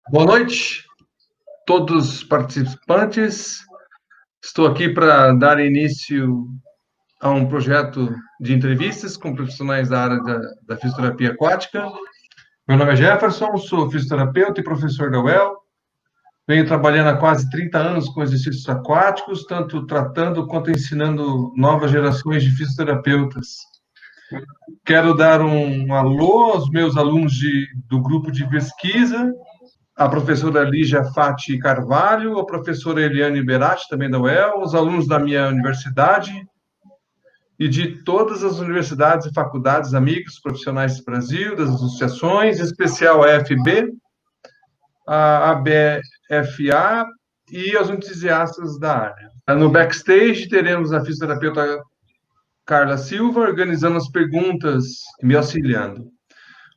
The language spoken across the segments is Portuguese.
Boa noite, todos os participantes. Estou aqui para dar início a um projeto de entrevistas com profissionais da área da fisioterapia aquática. Meu nome é Jefferson, sou fisioterapeuta e professor da UEL. Venho trabalhando há quase 30 anos com exercícios aquáticos, tanto tratando quanto ensinando novas gerações de fisioterapeutas. Quero dar um alô aos meus alunos do grupo de pesquisa, a professora Lígia Fati Carvalho, a professora Eliane Berati, também da UEL, os alunos da minha universidade e de todas as universidades e faculdades, amigos, profissionais do Brasil, das associações, em especial a FB, a ABFA e aos entusiastas da área. No backstage, teremos a fisioterapeuta Carla Silva organizando as perguntas e me auxiliando.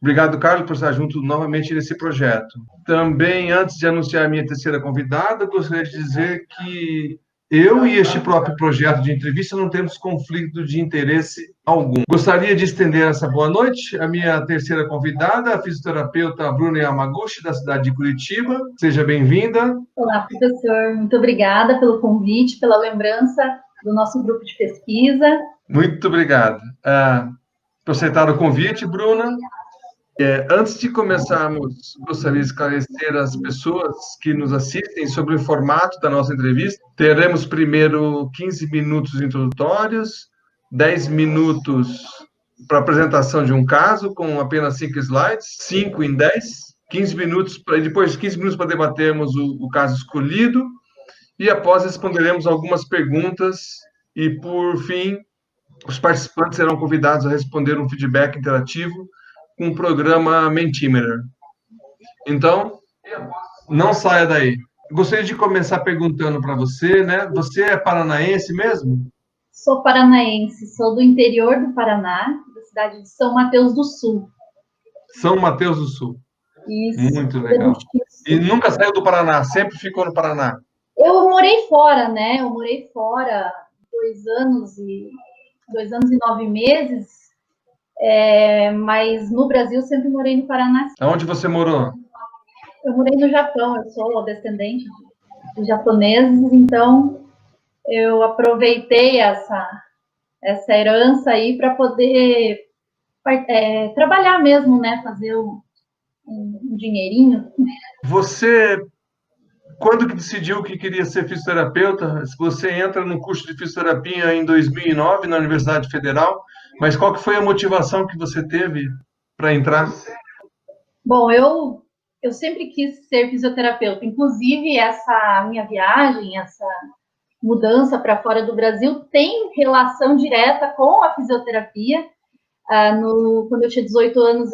Obrigado, Carlos, por estar junto novamente nesse projeto. Também, antes de anunciar a minha terceira convidada, gostaria de dizer que eu e este próprio projeto de entrevista não temos conflito de interesse algum. Gostaria de estender essa boa noite à minha terceira convidada, a fisioterapeuta Bruna Yamaguchi, da cidade de Curitiba. Seja bem-vinda. Olá, professor. Muito obrigada pelo convite, pela lembrança do nosso grupo de pesquisa. Muito obrigado por aceitar o convite, Bruna. Antes de começarmos, gostaria de esclarecer as pessoas que nos assistem sobre o formato da nossa entrevista. Teremos primeiro 15 minutos introdutórios, 10 minutos para apresentação de um caso, com apenas 5 slides, 5 em 10, 15 minutos, depois de 15 minutos para debatermos o caso escolhido, e após responderemos algumas perguntas, e por fim, os participantes serão convidados a responder um feedback interativo com o programa Mentimeter. Então, não saia daí. Gostaria de começar perguntando para você, né? Você é paranaense mesmo? Sou paranaense, sou do interior do Paraná, da cidade de São Mateus do Sul. São Mateus do Sul. Isso. Muito legal. E nunca saiu do Paraná, sempre ficou no Paraná? Eu morei fora, né? Eu morei fora 2 anos e 9 meses, mas no Brasil sempre morei no Paraná. Onde você morou? Eu morei no Japão, eu sou descendente de japoneses, então eu aproveitei essa herança aí para poder trabalhar mesmo, né? Fazer um dinheirinho. Você, quando que decidiu que queria ser fisioterapeuta? Você entra no curso de fisioterapia em 2009 na Universidade Federal, mas qual que foi a motivação que você teve para entrar? Bom, eu sempre quis ser fisioterapeuta. Inclusive, essa minha viagem, essa mudança para fora do Brasil tem relação direta com a fisioterapia. Quando eu tinha 18 anos,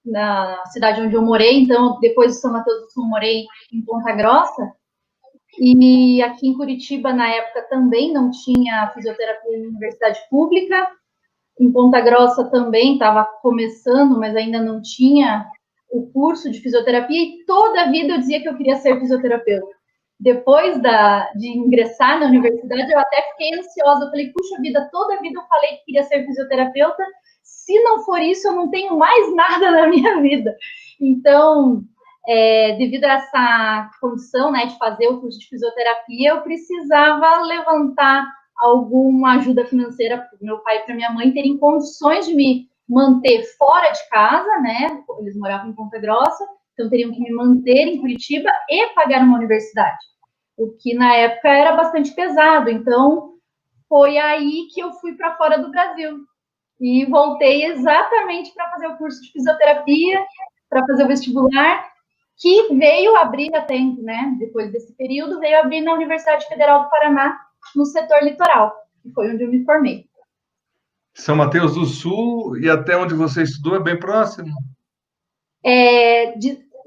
na cidade onde eu morei, então, depois de São Mateus do Sul, morei em Ponta Grossa. E aqui em Curitiba, na época, também não tinha fisioterapia em universidade pública. Em Ponta Grossa também estava começando, mas ainda não tinha o curso de fisioterapia, e toda a vida eu dizia que eu queria ser fisioterapeuta. Depois de ingressar na universidade, eu até fiquei ansiosa. Eu falei, puxa vida, toda a vida eu falei que queria ser fisioterapeuta. Se não for isso, eu não tenho mais nada na minha vida. Então, devido a essa condição, né, de fazer o curso de fisioterapia, eu precisava levantar alguma ajuda financeira para o meu pai e para minha mãe terem condições de me manter fora de casa, né? Eles moravam em Ponta Grossa, então teriam que me manter em Curitiba e pagar uma universidade, o que na época era bastante pesado. Então, foi aí que eu fui para fora do Brasil e voltei exatamente para fazer o curso de fisioterapia, para fazer o vestibular, que veio abrir até, né? Depois desse período, veio abrir na Universidade Federal do Paraná, no setor litoral, que foi onde eu me formei. São Mateus do Sul, e até onde você estudou é bem próximo?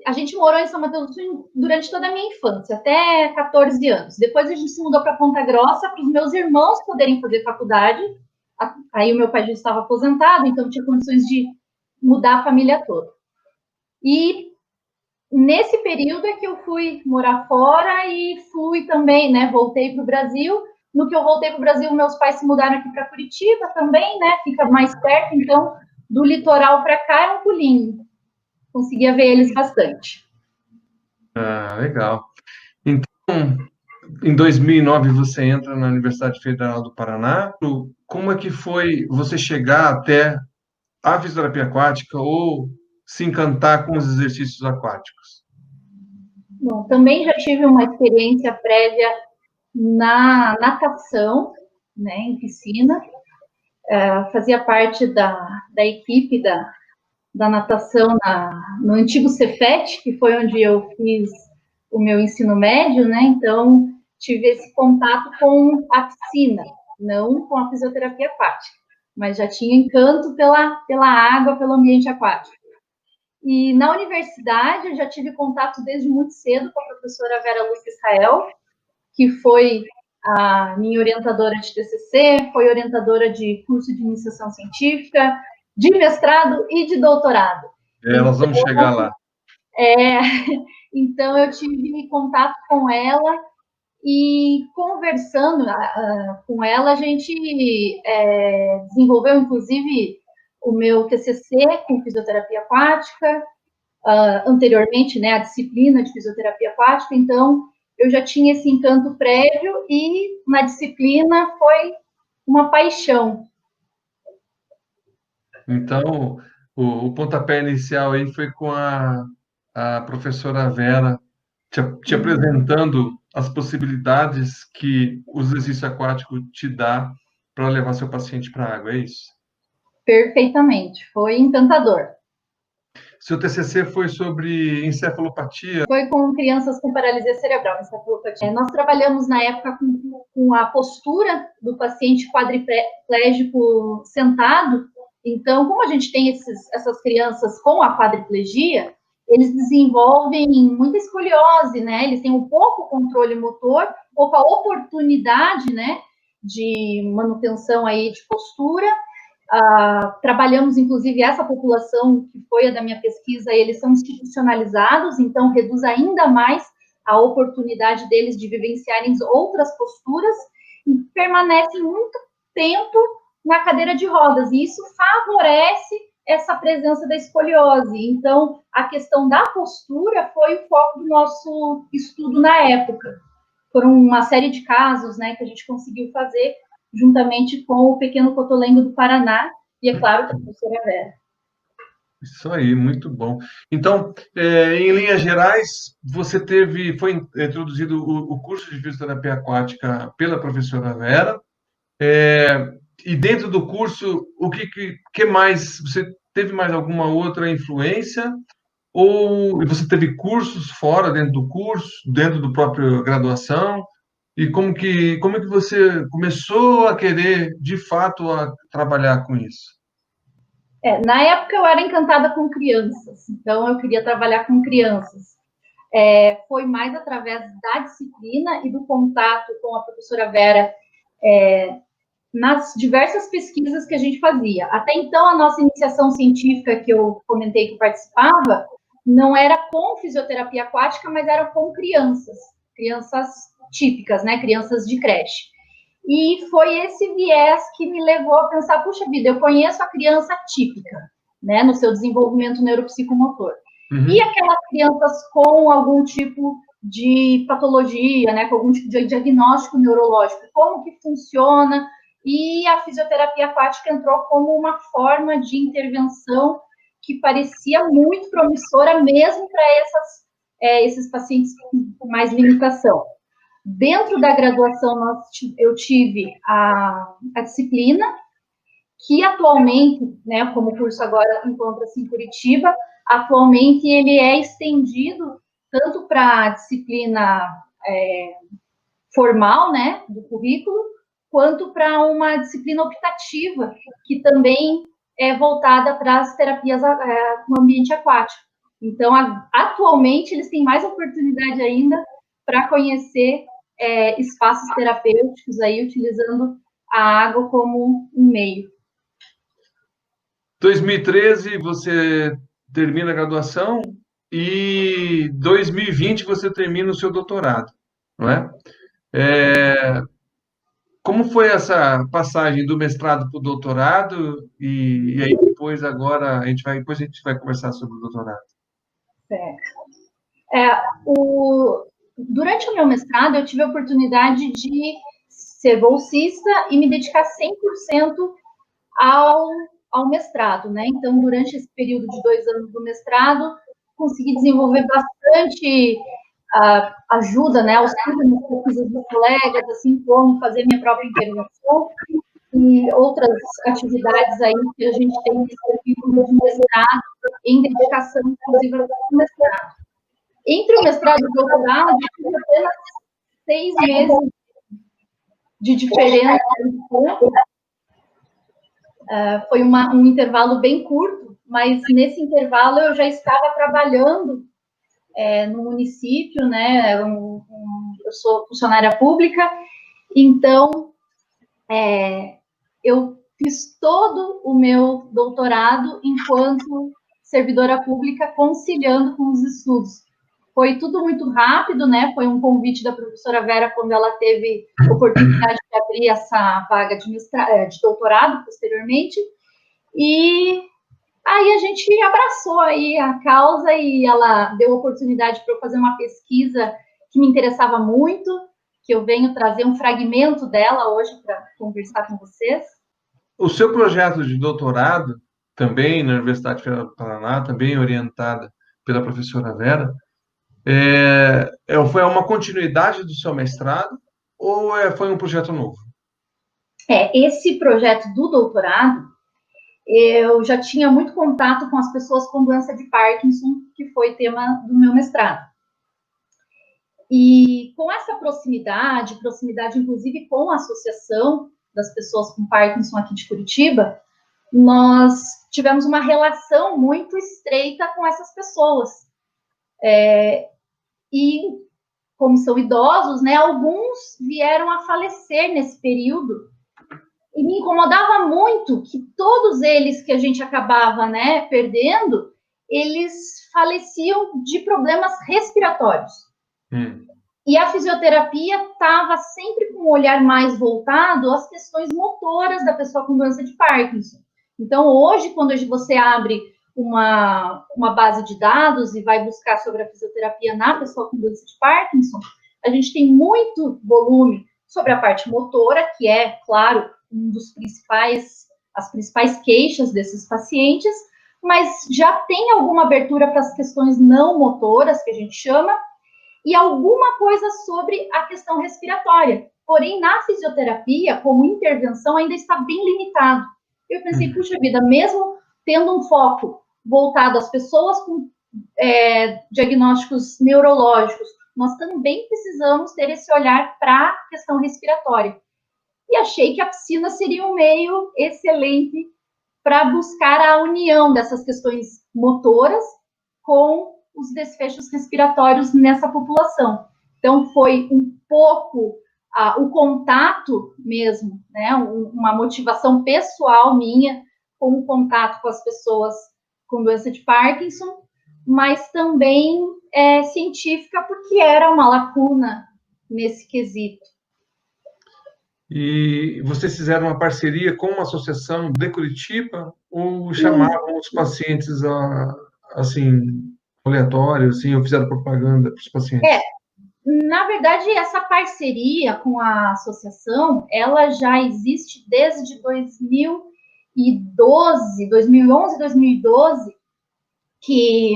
A gente morou em São Mateus do Sul durante toda a minha infância, até 14 anos. Depois a gente se mudou para Ponta Grossa para os meus irmãos poderem fazer faculdade. Aí o meu pai já estava aposentado, então tinha condições de mudar a família toda. E nesse período é que eu fui morar fora e fui também, né? Voltei para o Brasil. No que eu voltei para o Brasil, meus pais se mudaram aqui para Curitiba também, né? Fica mais perto, então, do litoral para cá é um pulinho. Conseguia ver eles bastante. Ah, legal. Então, em 2009 você entra na Universidade Federal do Paraná. Como é que foi você chegar até a fisioterapia aquática ou se encantar com os exercícios aquáticos? Bom, também já tive uma experiência prévia na natação, né, em piscina. Fazia parte da equipe da natação no antigo Cefet, que foi onde eu fiz o meu ensino médio, né? Então, tive esse contato com a piscina, não com a fisioterapia aquática, mas já tinha encanto pela água, pelo ambiente aquático. E na universidade, eu já tive contato desde muito cedo com a professora Vera Lúcia Israel, que foi a minha orientadora de TCC, foi orientadora de curso de iniciação científica, de mestrado e de doutorado. Nós vamos chegar lá. É, então, eu tive contato com ela e conversando com ela, a gente desenvolveu, inclusive, o meu TCC com fisioterapia aquática, anteriormente, né, a disciplina de fisioterapia aquática, então eu já tinha esse encanto prévio e na disciplina foi uma paixão. Então, o pontapé inicial aí foi com a professora Vera te apresentando as possibilidades que o exercício aquático te dá para levar seu paciente para a água, é isso? Perfeitamente, foi encantador. Seu TCC foi sobre encefalopatia? Foi com crianças com paralisia cerebral, encefalopatia. Nós trabalhamos na época com a postura do paciente quadriplégico sentado. Então, como a gente tem essas crianças com a quadriplegia, eles desenvolvem muita escoliose, né? Eles têm um pouco controle motor, pouca oportunidade, né, de manutenção aí de postura. Trabalhamos, inclusive, essa população que foi a da minha pesquisa, eles são institucionalizados, então reduz ainda mais a oportunidade deles de vivenciarem outras posturas e permanecem muito tempo na cadeira de rodas, e isso favorece essa presença da escoliose. Então, a questão da postura foi o foco do nosso estudo na época. Foram uma série de casos, né, que a gente conseguiu fazer juntamente com o Pequeno Cotolengo do Paraná e, é claro, com a professora Vera. Isso aí, muito bom. Então, em linhas gerais, você foi introduzido o curso de fisioterapia aquática pela professora Vera, e dentro do curso, o que mais? Você teve mais alguma outra influência? Ou você teve cursos fora, dentro do curso, dentro do próprio graduação? E como é que você começou a querer, de fato, a trabalhar com isso? Na época eu era encantada com crianças, então eu queria trabalhar com crianças. Foi mais através da disciplina e do contato com a professora Vera nas diversas pesquisas que a gente fazia. Até então, a nossa iniciação científica que eu comentei que participava, não era com fisioterapia aquática, mas era com crianças típicas, né, crianças de creche. E foi esse viés que me levou a pensar, puxa vida, eu conheço a criança típica, né, no seu desenvolvimento neuropsicomotor. Uhum. E aquelas crianças com algum tipo de patologia, né, com algum tipo de diagnóstico neurológico, como que funciona? E a fisioterapia aquática entrou como uma forma de intervenção que parecia muito promissora mesmo para esses pacientes com mais limitação. Dentro da graduação, eu tive a disciplina, que atualmente, né, como o curso agora encontra-se em Curitiba, atualmente ele é estendido tanto para a disciplina formal, né, do currículo, quanto para uma disciplina optativa, que também é voltada para as terapias no ambiente aquático. Então, atualmente, eles têm mais oportunidade ainda para conhecer espaços terapêuticos, aí, utilizando a água como um meio. 2013, você termina a graduação e 2020 você termina o seu doutorado, não é? Como foi essa passagem do mestrado para o doutorado? E aí depois agora depois a gente vai conversar sobre o doutorado. Certo. Durante o meu mestrado, eu tive a oportunidade de ser bolsista e me dedicar 100% ao mestrado, né? Então, durante esse período de 2 anos do mestrado, consegui desenvolver bastante ajuda, né, auxílio nas pesquisas dos colegas, assim como fazer minha própria intervenção e outras atividades aí que a gente tem nesse período de mestrado, em dedicação exclusiva ao mestrado. Entre o mestrado e o doutorado, eu tive apenas 6 meses de diferença de tempo. Foi um intervalo bem curto, mas nesse intervalo eu já estava trabalhando no município, né? Eu sou funcionária pública, então eu fiz todo o meu doutorado enquanto servidora pública, conciliando com os estudos. Foi tudo muito rápido, né? Foi um convite da professora Vera quando ela teve oportunidade de abrir essa vaga de doutorado posteriormente. E aí a gente abraçou aí a causa e ela deu oportunidade para eu fazer uma pesquisa que me interessava muito, que eu venho trazer um fragmento dela hoje para conversar com vocês. O seu projeto de doutorado, também na Universidade Federal do Paraná, também orientada pela professora Vera, foi uma continuidade do seu mestrado ou foi um projeto novo? Esse projeto do doutorado, eu já tinha muito contato com as pessoas com doença de Parkinson, que foi tema do meu mestrado. E com essa proximidade inclusive com a Associação das Pessoas com Parkinson aqui de Curitiba, nós tivemos uma relação muito estreita com essas pessoas. E como são idosos, né, alguns vieram a falecer nesse período. E me incomodava muito que todos eles que a gente acabava, né, perdendo, eles faleciam de problemas respiratórios. E a fisioterapia estava sempre com um olhar mais voltado às questões motoras da pessoa com doença de Parkinson. Então, hoje, quando você abre uma base de dados e vai buscar sobre a fisioterapia na pessoa com doença de Parkinson, a gente tem muito volume sobre a parte motora, que é, claro, as principais queixas desses pacientes, mas já tem alguma abertura para as questões não motoras, que a gente chama, e alguma coisa sobre a questão respiratória. Porém, na fisioterapia, como intervenção, ainda está bem limitado. Eu pensei, puxa vida, mesmo tendo um foco voltado às pessoas com diagnósticos neurológicos, nós também precisamos ter esse olhar para a questão respiratória. E achei que a piscina seria um meio excelente para buscar a união dessas questões motoras com os desfechos respiratórios nessa população. Então, foi um pouco o contato mesmo, né, uma motivação pessoal minha com o contato com as pessoas com doença de Parkinson, mas também científica, porque era uma lacuna nesse quesito. E vocês fizeram uma parceria com uma associação de Curitiba ou chamavam os pacientes assim, aleatório, assim, ou fizeram propaganda para os pacientes? Na verdade, essa parceria com a associação, ela já existe desde 2011, 2012, que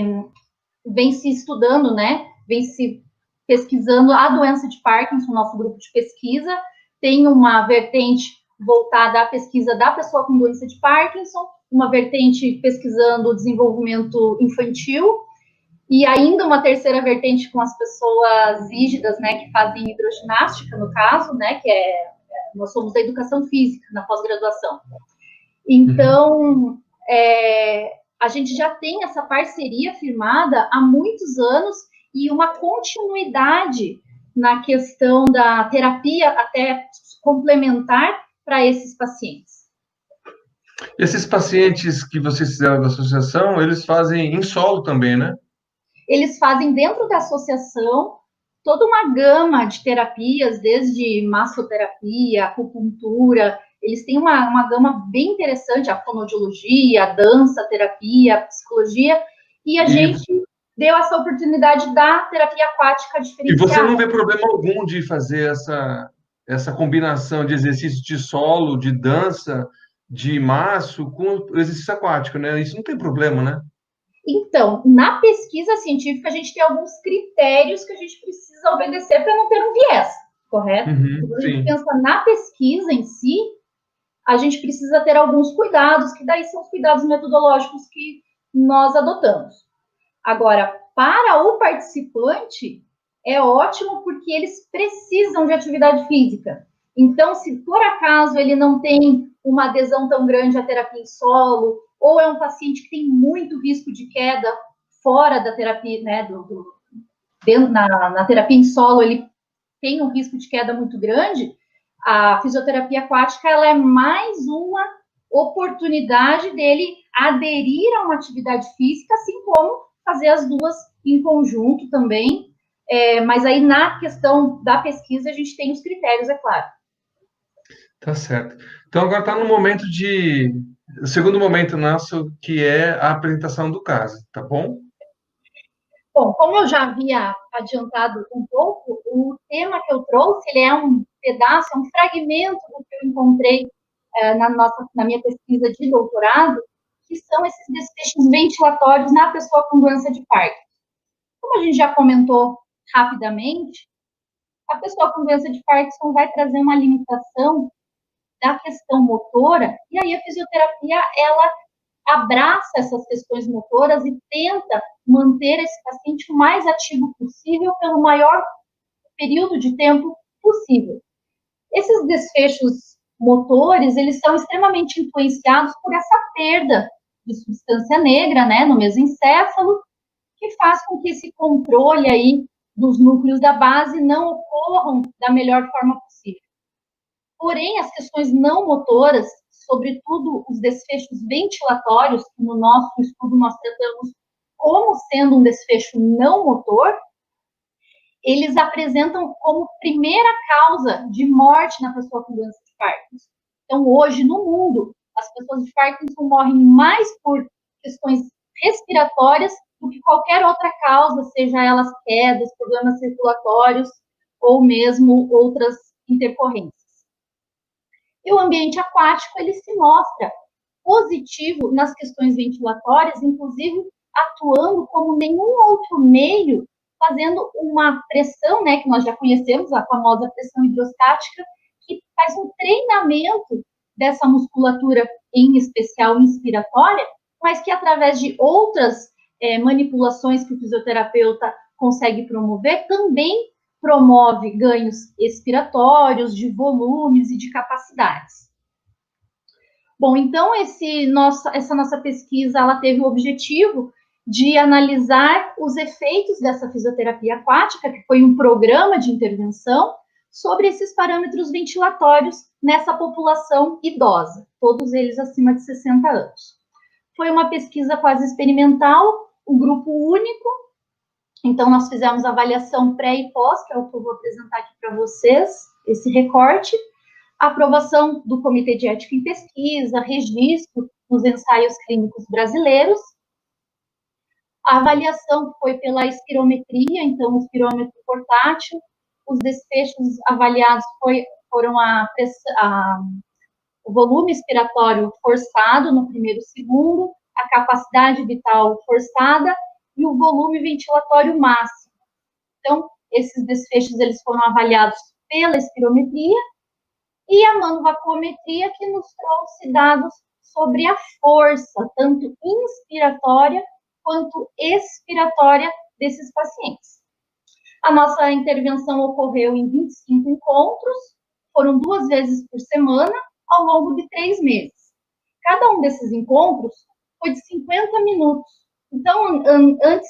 vem se estudando, né, vem se pesquisando a doença de Parkinson, nosso grupo de pesquisa, tem uma vertente voltada à pesquisa da pessoa com doença de Parkinson, uma vertente pesquisando o desenvolvimento infantil, e ainda uma terceira vertente com as pessoas rígidas, né, que fazem hidroginástica, no caso, né, que nós somos da educação física, na pós-graduação. Então, a gente já tem essa parceria firmada há muitos anos e uma continuidade na questão da terapia até complementar para esses pacientes. Esses pacientes que vocês fizeram da associação, eles fazem em solo também, né? Eles fazem dentro da associação toda uma gama de terapias, desde massoterapia, acupuntura. Eles têm uma gama bem interessante, a fonoaudiologia, a dança, a terapia, a psicologia, e a gente deu essa oportunidade da terapia aquática E você não diferenciada. vê problema algum de fazer essa combinação de exercício de solo, de dança, de maço com o exercício aquático, né? Isso não tem problema, né? Então, na pesquisa científica, a gente tem alguns critérios que a gente precisa obedecer para não ter um viés, correto? Uhum, Quando a gente sim. pensa na pesquisa em si, a gente precisa ter alguns cuidados, que daí são os cuidados metodológicos que nós adotamos. Agora, para o participante, é ótimo porque eles precisam de atividade física. Então, se por acaso ele não tem uma adesão tão grande à terapia em solo, ou é um paciente que tem muito risco de queda fora da terapia, né, na terapia em solo, ele tem um risco de queda muito grande, a fisioterapia aquática ela é mais uma oportunidade dele aderir a uma atividade física, assim como fazer as duas em conjunto também. Mas aí, na questão da pesquisa, a gente tem os critérios, é claro. Tá certo. Então agora está no momento o segundo momento nosso, que é a apresentação do caso, tá bom? Bom, como eu já havia adiantado um pouco, o tema que eu trouxe, ele é um pedaço, é um fragmento do que eu encontrei na minha pesquisa de doutorado, que são esses desfechos ventilatórios na pessoa com doença de Parkinson. Como a gente já comentou rapidamente, a pessoa com doença de Parkinson vai trazer uma limitação da questão motora, e aí a fisioterapia, ela abraça essas questões motoras e tenta manter esse paciente o mais ativo possível pelo maior período de tempo possível. Esses desfechos motores, eles são extremamente influenciados por essa perda de substância negra, né, no mesencéfalo, que faz com que esse controle aí dos núcleos da base não ocorram da melhor forma possível. Porém, as questões não motoras, sobretudo os desfechos ventilatórios, que no nosso estudo nós tratamos como sendo um desfecho não motor, eles apresentam como primeira causa de morte na pessoa com doença de Parkinson. Então, hoje, no mundo, as pessoas de Parkinson morrem mais por questões respiratórias do que qualquer outra causa, seja elas quedas, problemas circulatórios ou mesmo outras intercorrências. E o ambiente aquático, ele se mostra positivo nas questões ventilatórias, inclusive atuando como nenhum outro meio, fazendo uma pressão, né, que nós já conhecemos, a famosa pressão hidrostática, que faz um treinamento dessa musculatura, em especial inspiratória, mas que através de outras manipulações que o fisioterapeuta consegue promover, também promove ganhos expiratórios, de volumes e de capacidades. Bom, então essa nossa pesquisa, ela teve o objetivo de analisar os efeitos dessa fisioterapia aquática, que foi um programa de intervenção, sobre esses parâmetros ventilatórios nessa população idosa, todos eles acima de 60 anos. Foi uma pesquisa quase experimental, um grupo único, então nós fizemos avaliação pré e pós, que é o que eu vou apresentar aqui para vocês, esse recorte, aprovação do Comitê de Ética em Pesquisa, registro nos ensaios clínicos brasileiros. A avaliação foi pela espirometria, então o espirômetro portátil. Os desfechos avaliados foram o volume expiratório forçado no primeiro segundo, a capacidade vital forçada e o volume ventilatório máximo. Então, esses desfechos eles foram avaliados pela espirometria, e a manuvacuometria, que nos trouxe dados sobre a força, tanto inspiratória quanto expiratória desses pacientes. A nossa intervenção ocorreu em 25 encontros, foram 2 vezes por semana, ao longo de 3 meses. Cada um desses encontros foi de 50 minutos. Então, antes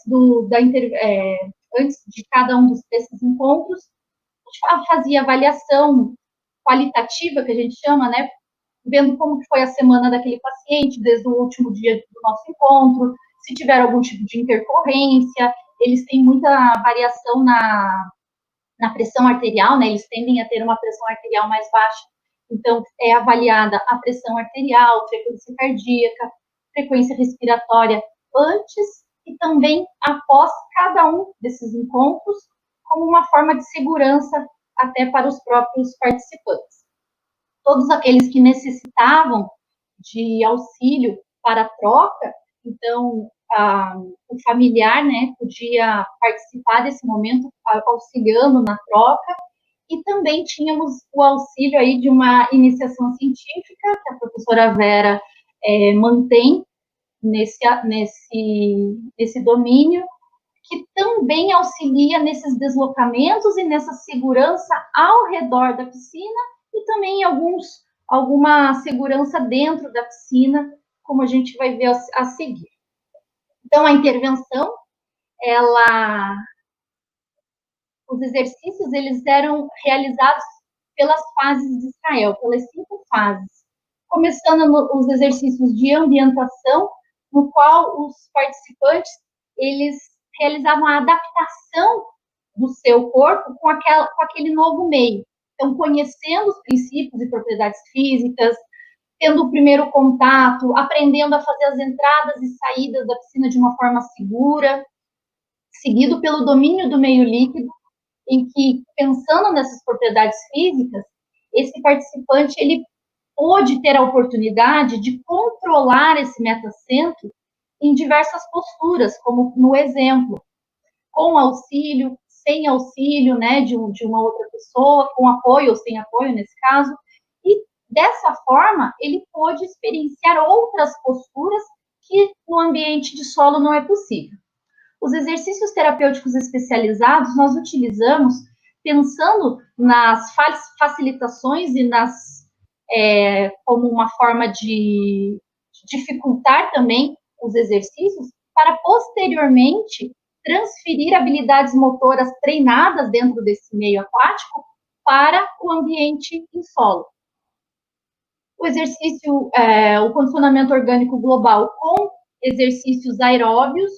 de cada um desses encontros, a gente fazia avaliação qualitativa, que a gente chama, né, vendo como que foi a semana daquele paciente, desde o último dia do nosso encontro, se tiver algum tipo de intercorrência, eles têm muita variação na pressão arterial, né, eles tendem a ter uma pressão arterial mais baixa, então é avaliada a pressão arterial, frequência cardíaca, frequência respiratória antes e também após cada um desses encontros, como uma forma de segurança até para os próprios participantes. Todos aqueles que necessitavam de auxílio para a troca, então, o familiar, né, podia participar desse momento, auxiliando na troca, e também tínhamos o auxílio aí de uma iniciação científica, que a professora Vera mantém nesse domínio, que também auxilia nesses deslocamentos e nessa segurança ao redor da piscina e também alguma segurança dentro da piscina, como a gente vai ver a seguir. Então, a intervenção, os exercícios, eles eram realizados pelas fases de Israel, pelas 5 fases, começando os exercícios de ambientação, no qual os participantes, eles realizavam a adaptação do seu corpo com aquele novo meio. Então, conhecendo os princípios e propriedades físicas, tendo o primeiro contato, aprendendo a fazer as entradas e saídas da piscina de uma forma segura, seguido pelo domínio do meio líquido, em que, pensando nessas propriedades físicas, esse participante, ele pôde ter a oportunidade de controlar esse metacentro em diversas posturas, como no exemplo, com auxílio, sem auxílio, né, de uma outra pessoa, com apoio ou sem apoio, nesse caso, e dessa forma, ele pôde experienciar outras posturas que no ambiente de solo não é possível. Os exercícios terapêuticos especializados nós utilizamos pensando nas facilitações e como uma forma de dificultar também os exercícios para posteriormente transferir habilidades motoras treinadas dentro desse meio aquático para o ambiente em solo. O exercício, o condicionamento orgânico global com exercícios aeróbios,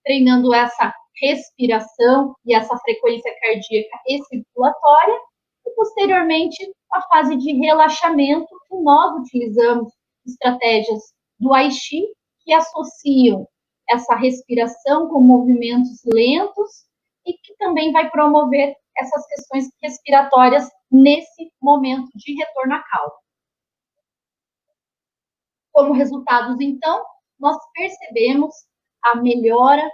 treinando essa respiração e essa frequência cardíaca e circulatória, e posteriormente a fase de relaxamento, que nós utilizamos estratégias do Tai Chi, que associam essa respiração com movimentos lentos e que também vai promover essas questões respiratórias nesse momento de retorno à calma. Como resultados, então, nós percebemos a melhora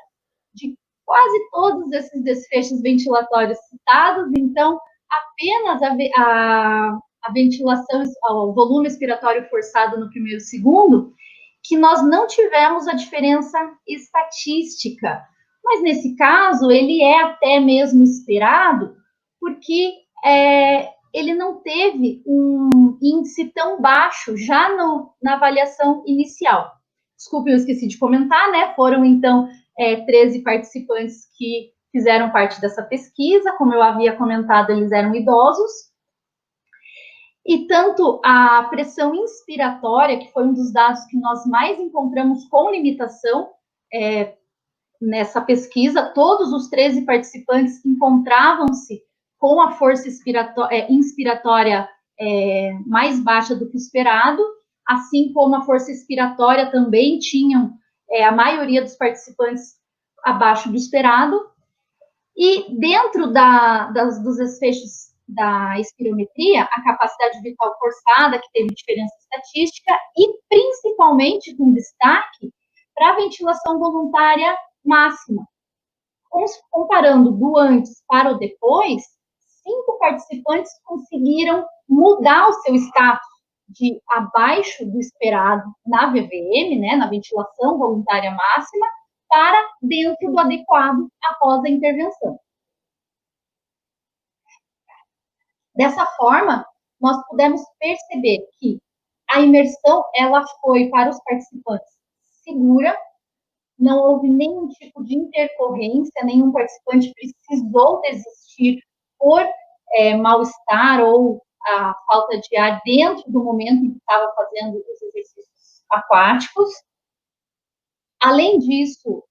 de quase todos esses desfechos ventilatórios citados, então, apenas a ventilação, o volume expiratório forçado no primeiro segundo, que nós não tivemos a diferença estatística. Mas, nesse caso, ele é até mesmo esperado, porque ele não teve um índice tão baixo já na avaliação inicial. Desculpe, eu esqueci de comentar, né? Foram, então, 13 participantes que fizeram parte dessa pesquisa. Como eu havia comentado, eles eram idosos. E tanto a pressão inspiratória, que foi um dos dados que nós mais encontramos com limitação nessa pesquisa, todos os 13 participantes encontravam-se com a força inspiratória mais baixa do que o esperado, assim como a força expiratória também tinham a maioria dos participantes abaixo do esperado. E dentro dos desfechos da espirometria, a capacidade vital forçada, que teve diferença estatística, e principalmente com destaque para a ventilação voluntária máxima. Comparando do antes para o depois, 5 participantes conseguiram mudar o seu status de abaixo do esperado na VVM, né, na ventilação voluntária máxima, para dentro do adequado após a intervenção. Dessa forma, nós pudemos perceber que a imersão, ela foi para os participantes segura, não houve nenhum tipo de intercorrência, nenhum participante precisou desistir por mal-estar ou a falta de ar dentro do momento em que estava fazendo os exercícios aquáticos. Além disso,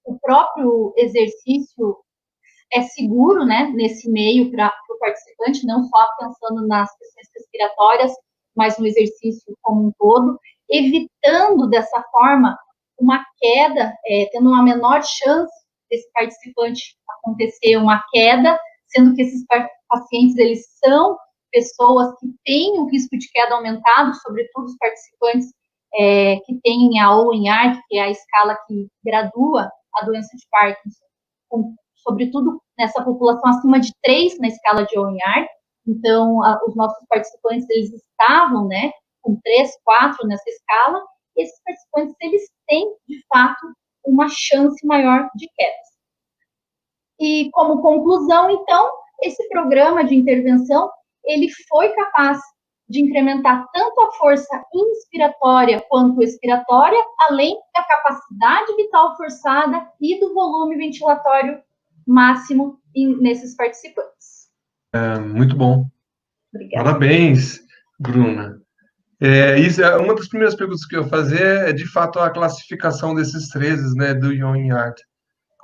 o próprio exercício é seguro, né, nesse meio para o participante, não só pensando nas questões respiratórias, mas no exercício como um todo, evitando dessa forma uma queda, tendo uma menor chance desse participante acontecer uma queda, sendo que esses pacientes, eles são pessoas que têm o risco de queda aumentado, sobretudo os participantes que têm a Owen-Yard, que é a escala que gradua a doença de Parkinson, sobretudo nessa população acima de 3 na escala de Owen-Yard. Então, os nossos participantes, eles estavam, né, com 3, 4 nessa escala, e esses participantes, eles têm, de fato, uma chance maior de quedas. E, como conclusão, então, esse programa de intervenção, ele foi capaz de incrementar tanto a força inspiratória quanto expiratória, além da capacidade vital forçada e do volume ventilatório máximo nesses participantes. Muito bom. Obrigada. Parabéns, Bruna. Isso é uma das primeiras perguntas que eu ia fazer, de fato, a classificação desses 13, né, do Owen-Yard.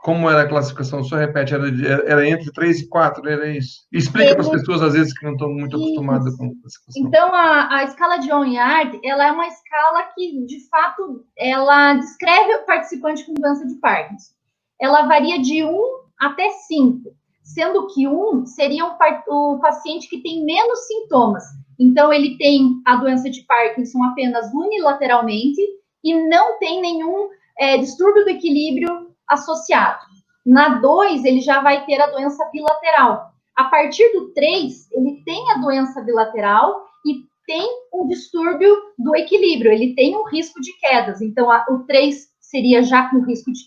Como era a classificação? Só repete, era entre 3 e 4, era isso? Explica para as pessoas, às vezes, que não estão muito acostumadas com a classificação. Então, a escala de Owen-Yard, ela é uma escala que, de fato, ela descreve o participante com doença de Parkinson. Ela varia de 1 até 5, sendo que 1 seria o paciente que tem menos sintomas. Então, ele tem a doença de Parkinson apenas unilateralmente e não tem nenhum distúrbio do equilíbrio associado. Na 2, ele já vai ter a doença bilateral. A partir do 3, ele tem a doença bilateral e tem um distúrbio do equilíbrio, ele tem um risco de quedas. Então, o 3 seria já com risco de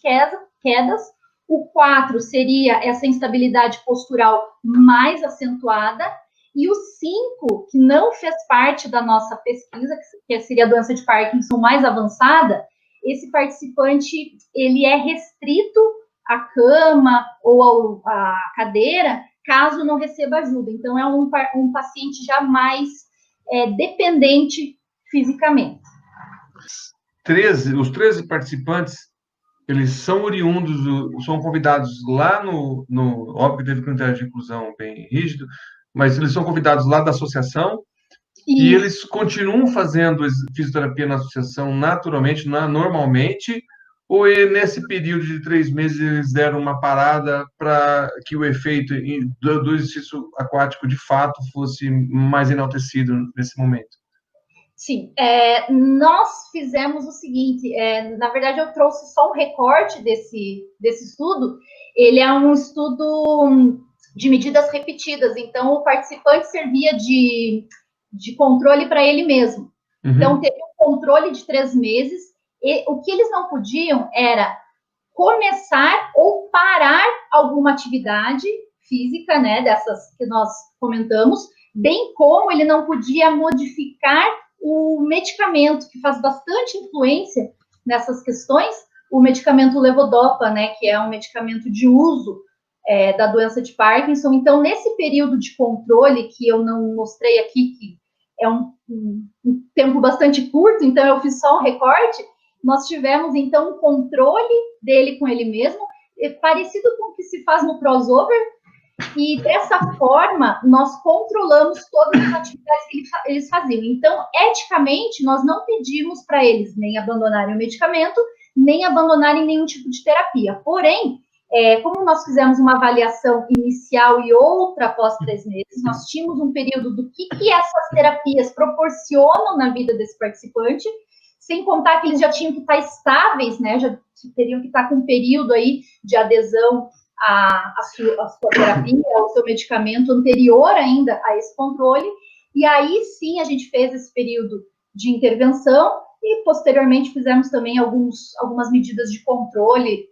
quedas, o 4 seria essa instabilidade postural mais acentuada, e o 5, que não fez parte da nossa pesquisa, que seria a doença de Parkinson mais avançada, esse participante, ele é restrito à cama ou à cadeira, caso não receba ajuda. Então, é um paciente já mais dependente fisicamente. Os 13 participantes, eles são oriundos, são convidados lá óbvio que teve critério de inclusão bem rígido, mas eles são convidados lá da associação. E eles continuam fazendo fisioterapia na associação naturalmente, normalmente, ou nesse período de 3 meses eles deram uma parada para que o efeito do exercício aquático de fato fosse mais enaltecido nesse momento? Sim, nós fizemos o seguinte, na verdade eu trouxe só um recorte desse estudo, ele é um estudo de medidas repetidas, então o participante servia de controle para ele mesmo. Uhum. Então teve um controle de 3 meses, e o que eles não podiam era começar ou parar alguma atividade física, né, dessas que nós comentamos, bem como ele não podia modificar o medicamento, que faz bastante influência nessas questões, o medicamento levodopa, né, que é um medicamento de uso da doença de Parkinson. Então, nesse período de controle, que eu não mostrei aqui, que é um tempo bastante curto, então eu fiz só um recorte, nós tivemos, então, um controle dele com ele mesmo, parecido com o que se faz no crossover, e dessa forma, nós controlamos todas as atividades que eles faziam. Então, eticamente, nós não pedimos para eles nem abandonarem o medicamento, nem abandonarem nenhum tipo de terapia. Porém, como nós fizemos uma avaliação inicial e outra após 3 meses, nós tínhamos um período do que essas terapias proporcionam na vida desse participante, sem contar que eles já tinham que estar estáveis, né? Já teriam que estar com um período aí de adesão à sua terapia, ao seu medicamento anterior ainda a esse controle, e aí sim a gente fez esse período de intervenção e posteriormente fizemos também algumas medidas de controle,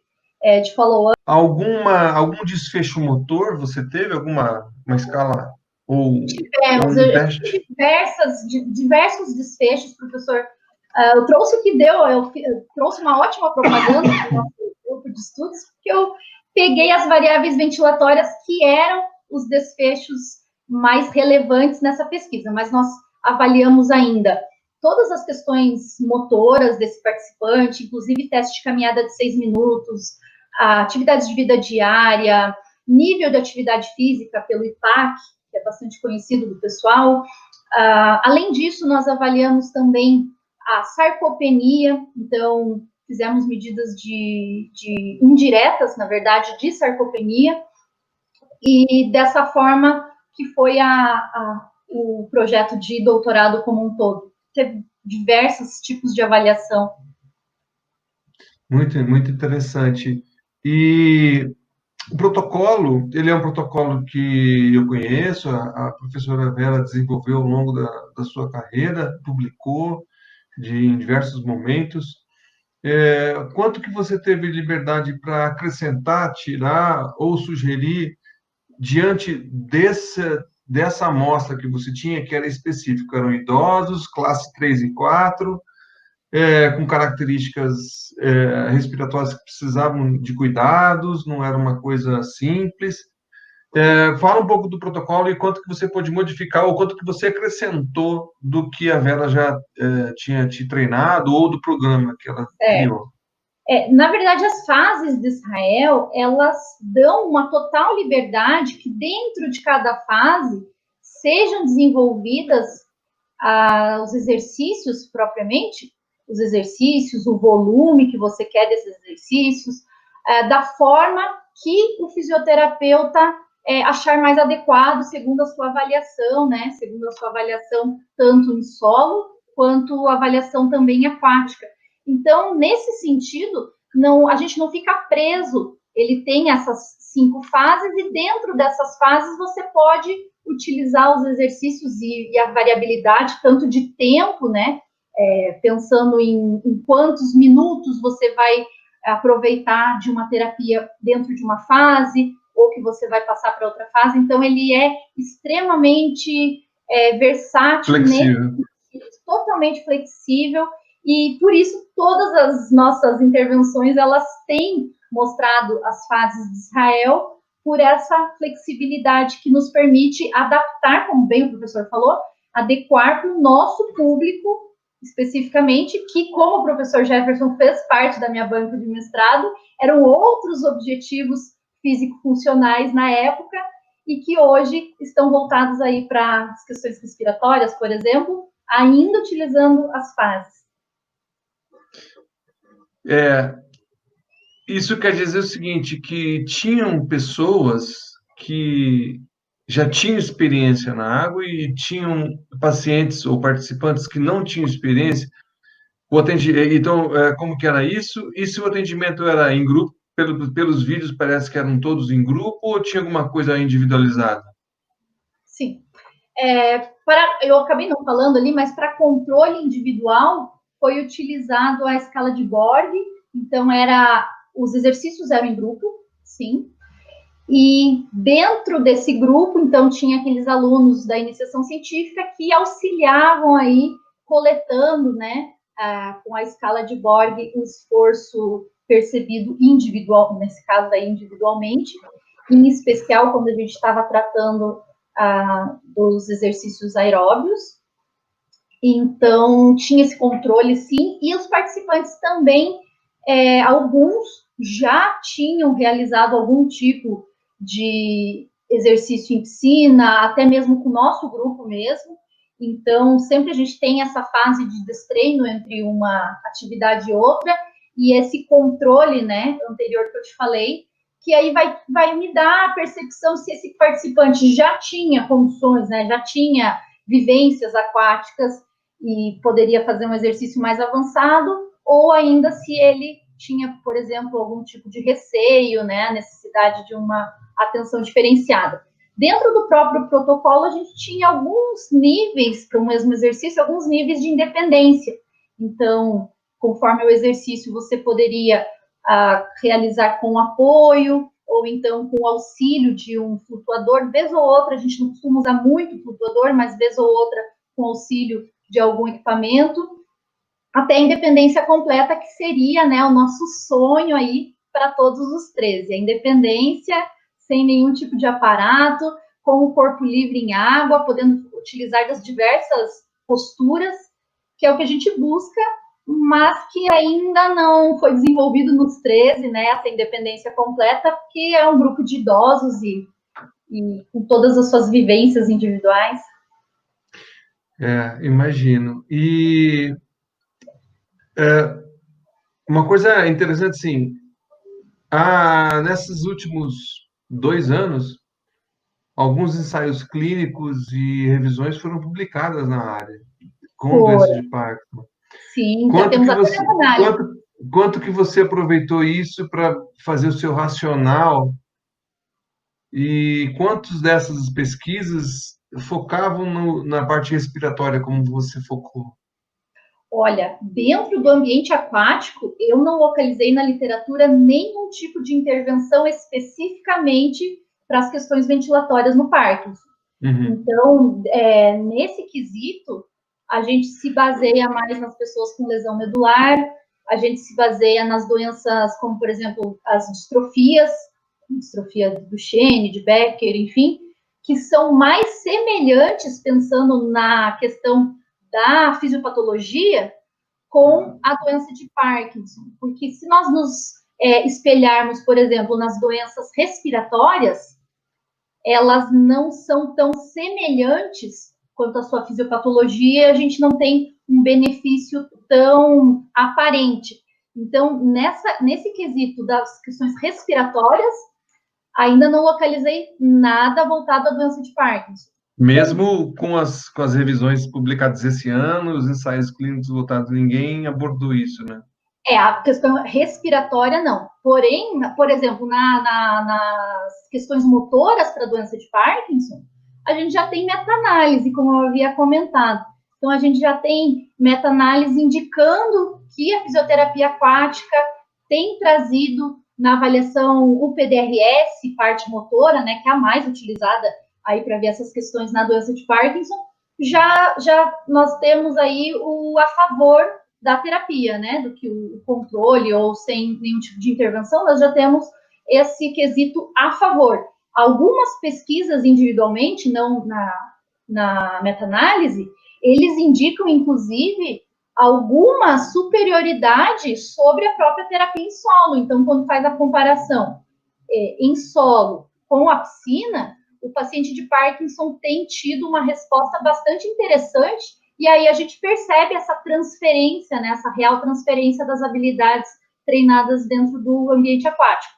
de follow-up. Algum desfecho motor você teve? Alguma escala? Tivemos diversos desfechos, professor. Eu trouxe o que deu, eu trouxe uma ótima propaganda para o nosso grupo de estudos, porque eu peguei as variáveis ventilatórias que eram os desfechos mais relevantes nessa pesquisa, mas nós avaliamos ainda todas as questões motoras desse participante, inclusive teste de caminhada de 6 minutos, atividades de vida diária, nível de atividade física pelo IPAC, que é bastante conhecido do pessoal. Além disso, nós avaliamos também a sarcopenia, então fizemos medidas indiretas, na verdade, de sarcopenia, e dessa forma que foi o projeto de doutorado como um todo. Teve diversos tipos de avaliação. Muito, muito interessante. E o protocolo, ele é um protocolo que eu conheço, a professora Vera desenvolveu ao longo da sua carreira, publicou em diversos momentos. Quanto que você teve liberdade para acrescentar, tirar ou sugerir diante dessa amostra que você tinha, que era específica? Eram idosos, classe 3 e 4, com características respiratórias que precisavam de cuidados, não era uma coisa simples. Fala um pouco do protocolo e quanto que você pôde modificar ou quanto que você acrescentou do que a Vera já tinha te treinado ou do programa que ela criou. Na verdade, as fases de Israel, elas dão uma total liberdade que dentro de cada fase sejam desenvolvidas os exercícios propriamente, os exercícios, o volume que você quer desses exercícios, da forma que o fisioterapeuta achar mais adequado, segundo a sua avaliação, né? Segundo a sua avaliação, tanto em solo, quanto avaliação também aquática. Então, nesse sentido, a gente não fica preso. Ele tem essas 5 fases e dentro dessas fases você pode utilizar os exercícios e a variabilidade, tanto de tempo, né? Pensando em quantos minutos você vai aproveitar de uma terapia dentro de uma fase, ou que você vai passar para outra fase. Então, ele é extremamente versátil, totalmente flexível, e por isso todas as nossas intervenções, elas têm mostrado as fases de Israel por essa flexibilidade que nos permite adaptar, como bem o professor falou, adequar para o nosso público, especificamente, que, como o professor Jefferson fez parte da minha banca de mestrado, eram outros objetivos físico-funcionais na época, e que hoje estão voltados aí para as questões respiratórias, por exemplo, ainda utilizando as fases. Isso quer dizer o seguinte, que tinham pessoas que já tinham experiência na água e tinham pacientes ou participantes que não tinham experiência. Então, como que era isso? E se o atendimento era em grupo? Pelos vídeos parece que eram todos em grupo ou tinha alguma coisa individualizada? Sim. Eu acabei não falando ali, mas para controle individual foi utilizado a escala de Borg. Então, os exercícios eram em grupo, sim. E dentro desse grupo, então, tinha aqueles alunos da iniciação científica que auxiliavam aí, coletando, né, com a escala de Borg, o esforço percebido individual, nesse caso aí, individualmente, em especial quando a gente estava tratando dos exercícios aeróbios. Então, tinha esse controle, sim, e os participantes também, alguns já tinham realizado algum tipo de exercício em piscina, até mesmo com o nosso grupo mesmo. Então, sempre a gente tem essa fase de destreino entre uma atividade e outra, e esse controle, né, anterior que eu te falei, que aí vai me dar a percepção se esse participante já tinha condições, né, já tinha vivências aquáticas e poderia fazer um exercício mais avançado, ou ainda se ele tinha, por exemplo, algum tipo de receio, né, a necessidade de uma atenção diferenciada. Dentro do próprio protocolo, a gente tinha alguns níveis para o mesmo exercício, alguns níveis de independência. Então, conforme o exercício, você poderia realizar com apoio, ou então com o auxílio de um flutuador. Vez ou outra, a gente não costuma usar muito flutuador, mas vez ou outra com auxílio de algum equipamento, até a independência completa, que seria, né, o nosso sonho aí para todos os 13. A independência sem nenhum tipo de aparato, com o corpo livre em água, podendo utilizar das diversas posturas, que é o que a gente busca, mas que ainda não foi desenvolvido nos 13, né, essa independência completa, porque é um grupo de idosos e com todas as suas vivências individuais. Imagino. E Uma coisa interessante, sim, nesses últimos 2 anos, alguns ensaios clínicos e revisões foram publicadas na área, com doença Por, de Parkinson. sim, já Quanto temos que até você, meta-análise. quanto que você aproveitou isso para fazer o seu racional e quantas dessas pesquisas focavam na parte respiratória, como você focou? Olha, dentro do ambiente aquático, eu não localizei na literatura nenhum tipo de intervenção especificamente para as questões ventilatórias no Parkinson. Uhum. Então, nesse quesito, a gente se baseia mais nas pessoas com lesão medular, a gente se baseia nas doenças como, por exemplo, as distrofias, distrofia do Duchenne, de Becker, enfim, que são mais semelhantes, pensando na questão da fisiopatologia, com a doença de Parkinson. Porque se nós nos espelharmos, por exemplo, nas doenças respiratórias, elas não são tão semelhantes quanto a sua fisiopatologia, a gente não tem um benefício tão aparente. Então, nesse quesito das questões respiratórias, ainda não localizei nada voltado à doença de Parkinson. Mesmo com as revisões publicadas esse ano, os ensaios clínicos voltados, ninguém abordou isso, né? A questão respiratória, não. Porém, por exemplo, nas questões motoras para a doença de Parkinson, a gente já tem meta-análise, como eu havia comentado. Então, a gente já tem meta-análise indicando que a fisioterapia aquática tem trazido na avaliação o PDRS, parte motora, né, que é a mais utilizada aí para ver essas questões na doença de Parkinson, já nós temos aí o a favor da terapia, né, do que o controle ou sem nenhum tipo de intervenção, nós já temos esse quesito a favor. Algumas pesquisas individualmente, não na meta-análise, eles indicam, inclusive, alguma superioridade sobre a própria terapia em solo. Então, quando faz a comparação em solo com a piscina, o paciente de Parkinson tem tido uma resposta bastante interessante, e aí a gente percebe essa transferência, né, essa real transferência das habilidades treinadas dentro do ambiente aquático.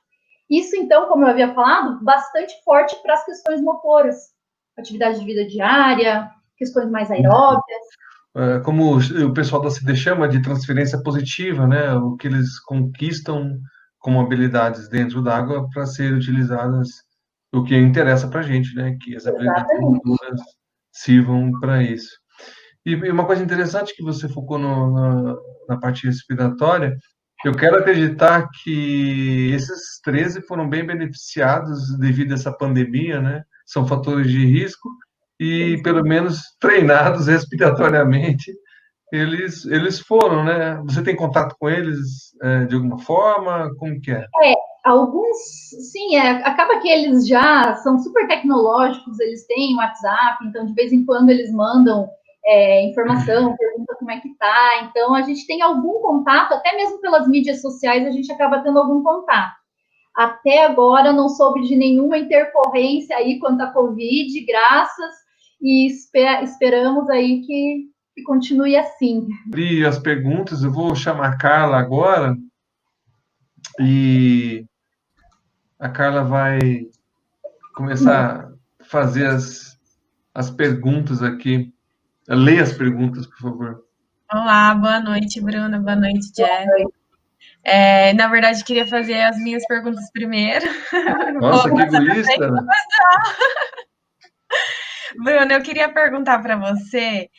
Isso, então, como eu havia falado, bastante forte para as questões motoras, atividade de vida diária, questões mais aeróbias. Como o pessoal da CD chama de transferência positiva, né? O que eles conquistam como habilidades dentro d'água para serem utilizadas, o que interessa para a gente, né? Que as habilidades Exatamente. motoras sirvam para isso. E uma coisa interessante que você focou na parte respiratória, eu quero acreditar que esses 13 foram bem beneficiados devido a essa pandemia, né? São fatores de risco e, pelo menos, treinados respiratoriamente, eles foram, né? Você tem contato com eles de alguma forma? Como que é? Alguns, sim, acaba que eles já são super tecnológicos, eles têm WhatsApp, então de vez em quando eles mandam informação, pergunta como é que tá, então a gente tem algum contato, até mesmo pelas mídias sociais a gente acaba tendo algum contato. Até agora não soube de nenhuma intercorrência aí quanto à Covid, graças, e esperamos aí que continue assim. Abrir as perguntas, eu vou chamar a Carla agora e a Carla vai começar a fazer as perguntas aqui. Leia as perguntas, por favor. Olá, boa noite, Bruna, boa noite, Jeff. Na verdade, queria fazer as minhas perguntas primeiro. Nossa, que egoísta! Bruna, eu queria perguntar para você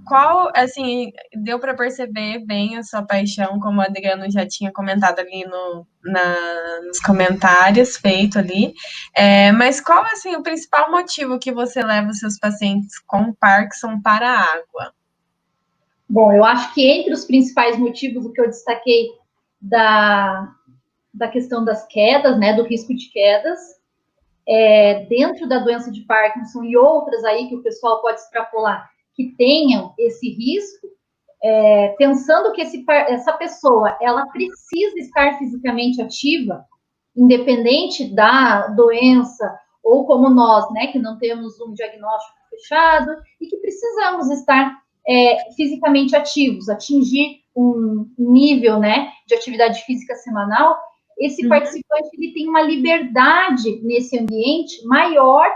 qual, assim, deu para perceber bem a sua paixão, como o Adriano já tinha comentado ali nos comentários feito ali, mas qual, assim, o principal motivo que você leva os seus pacientes com Parkinson para a água? Bom, eu acho que entre os principais motivos, o que eu destaquei da questão das quedas, né, do risco de quedas, dentro da doença de Parkinson e outras aí que o pessoal pode extrapolar, que tenham esse risco, pensando que essa pessoa, ela precisa estar fisicamente ativa, independente da doença, ou como nós, né, que não temos um diagnóstico fechado, e que precisamos estar fisicamente ativos, atingir um nível, né, de atividade física semanal, esse participante ele tem uma liberdade nesse ambiente maior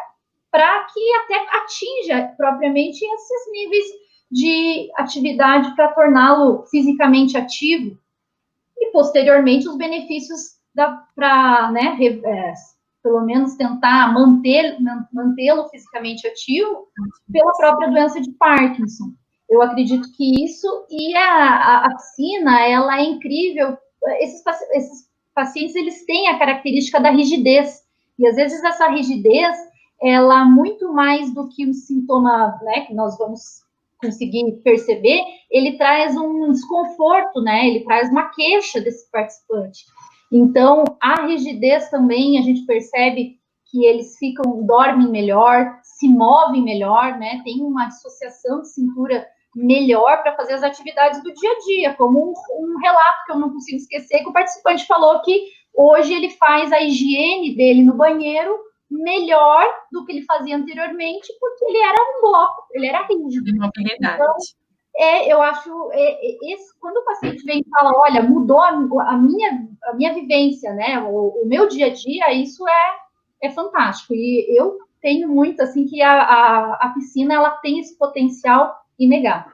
para que até atinja propriamente esses níveis de atividade para torná-lo fisicamente ativo e, posteriormente, os benefícios para, né, pelo menos tentar mantê-lo fisicamente ativo pela própria doença de Parkinson. Eu acredito que isso, e a piscina, ela é incrível. Esses pacientes, eles têm a característica da rigidez, e às vezes essa rigidez, ela muito mais do que um sintoma, né, que nós vamos conseguir perceber, ele traz um desconforto, né, ele traz uma queixa desse participante. Então, a rigidez também, a gente percebe que eles dormem melhor, se movem melhor, né, tem uma dissociação de cintura melhor para fazer as atividades do dia a dia, como um relato que eu não consigo esquecer, que o participante falou que hoje ele faz a higiene dele no banheiro melhor do que ele fazia anteriormente, porque ele era um bloco, ele era rígido. Então, eu acho, quando o paciente vem e fala, olha, mudou a minha vivência, né, o meu dia a dia, isso é fantástico. E eu tenho muito, assim, que a piscina, ela tem esse potencial inegável.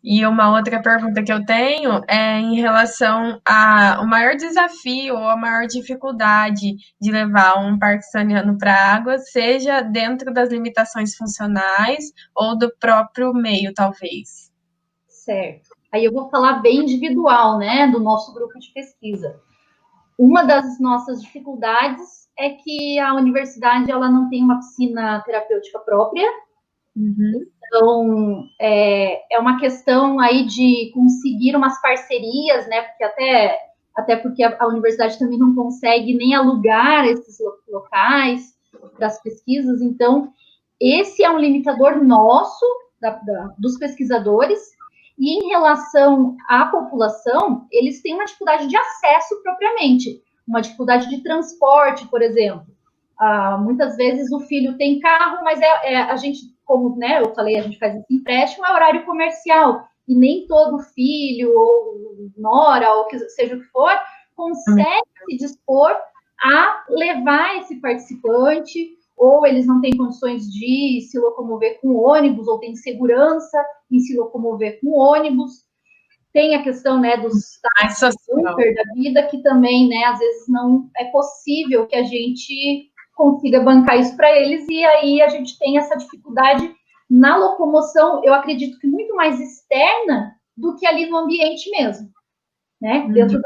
E uma outra pergunta que eu tenho é em relação ao maior desafio ou a maior dificuldade de levar um parkinsoniano para a água, seja dentro das limitações funcionais ou do próprio meio, talvez. Certo. Aí eu vou falar bem individual, né, do nosso grupo de pesquisa. Uma das nossas dificuldades é que a universidade, ela não tem uma piscina terapêutica própria. Então, é uma questão aí de conseguir umas parcerias, né, porque até porque a universidade também não consegue nem alugar esses locais para as pesquisas. Então, esse é um limitador nosso, dos pesquisadores. E em relação à população, eles têm uma dificuldade de acesso propriamente, uma dificuldade de transporte, por exemplo. Muitas vezes o filho tem carro, mas a gente, como, né, eu falei, a gente faz esse empréstimo, é horário comercial, e nem todo filho, ou nora, ou que seja o que for, consegue se dispor a levar esse participante, ou eles não têm condições de se locomover com ônibus, ou tem segurança em se locomover com ônibus. Tem a questão, né, dos Uber da vida, que também, né, às vezes não é possível que a gente consiga bancar isso para eles, e aí a gente tem essa dificuldade na locomoção, eu acredito que muito mais externa do que ali no ambiente mesmo, né? Dentro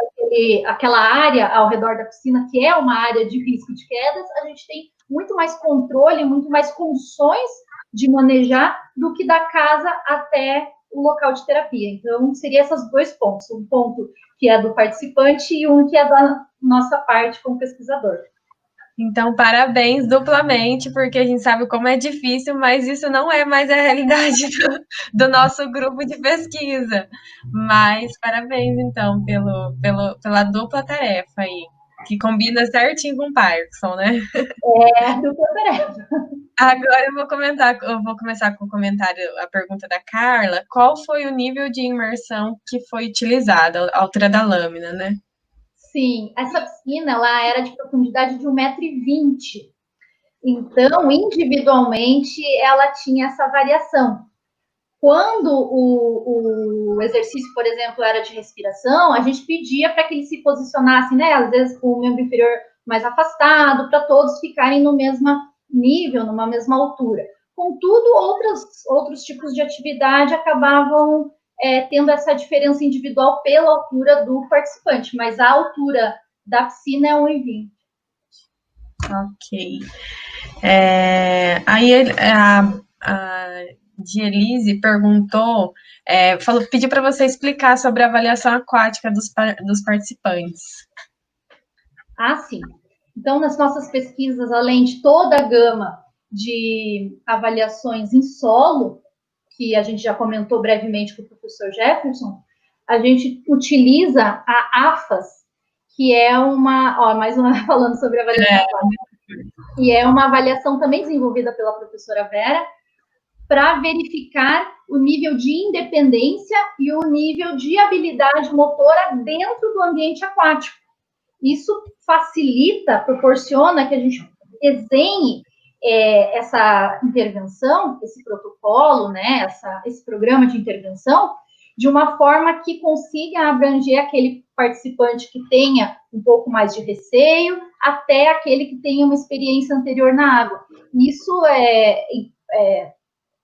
daquela área ao redor da piscina, que é uma área de risco de quedas, a gente tem muito mais controle, muito mais condições de manejar do que da casa até o local de terapia. Então, seria esses dois pontos. Um ponto que é do participante e um que é da nossa parte como pesquisador. Então, parabéns duplamente, porque a gente sabe como é difícil, mas isso não é mais a realidade do nosso grupo de pesquisa. Mas parabéns, então, pela dupla tarefa aí, que combina certinho com o Parkinson, né? Dupla tarefa. Agora eu vou começar com o comentário, a pergunta da Carla. Qual foi o nível de imersão que foi utilizado, a altura da lâmina, né? Sim, essa piscina, ela era de profundidade de 1,20 m. Então, individualmente, ela tinha essa variação. Quando o exercício, por exemplo, era de respiração, a gente pedia para que ele se posicionasse, né, às vezes com o membro inferior mais afastado, para todos ficarem no mesmo nível, numa mesma altura. Contudo, outros tipos de atividade acabavam tendo essa diferença individual pela altura do participante, mas a altura da piscina é 1,20 m. Ok. Aí a Dielise perguntou, pediu para você explicar sobre a avaliação aquática dos participantes. Sim. Então, nas nossas pesquisas, além de toda a gama de avaliações em solo, que a gente já comentou brevemente com o professor Jefferson, a gente utiliza a AFAS, que é mais uma falando sobre avaliação, que é uma avaliação também desenvolvida pela professora Vera, para verificar o nível de independência e o nível de habilidade motora dentro do ambiente aquático. Isso facilita, proporciona que a gente desenhe essa intervenção, esse protocolo, né, esse programa de intervenção, de uma forma que consiga abranger aquele participante que tenha um pouco mais de receio, até aquele que tenha uma experiência anterior na água. Isso é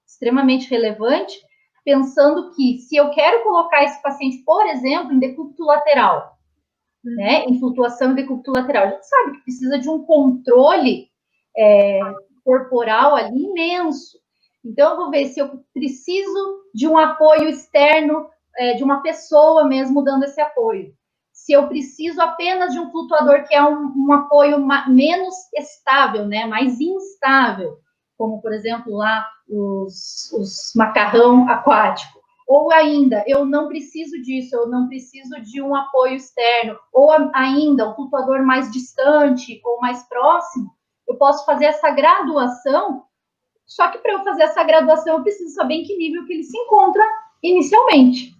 extremamente relevante, pensando que se eu quero colocar esse paciente, por exemplo, em decúbito lateral, né, em flutuação em decúbito lateral, a gente sabe que precisa de um controle corporal ali imenso. Então, eu vou ver se eu preciso de um apoio externo, de uma pessoa mesmo dando esse apoio. Se eu preciso apenas de um flutuador que é um apoio menos estável, né, mais instável, como, por exemplo, lá os macarrão aquático. Ou ainda, eu não preciso disso, eu não preciso de um apoio externo. Ou ainda, um flutuador mais distante ou mais próximo. Eu posso fazer essa graduação, só que para eu fazer essa graduação, eu preciso saber em que nível que ele se encontra inicialmente.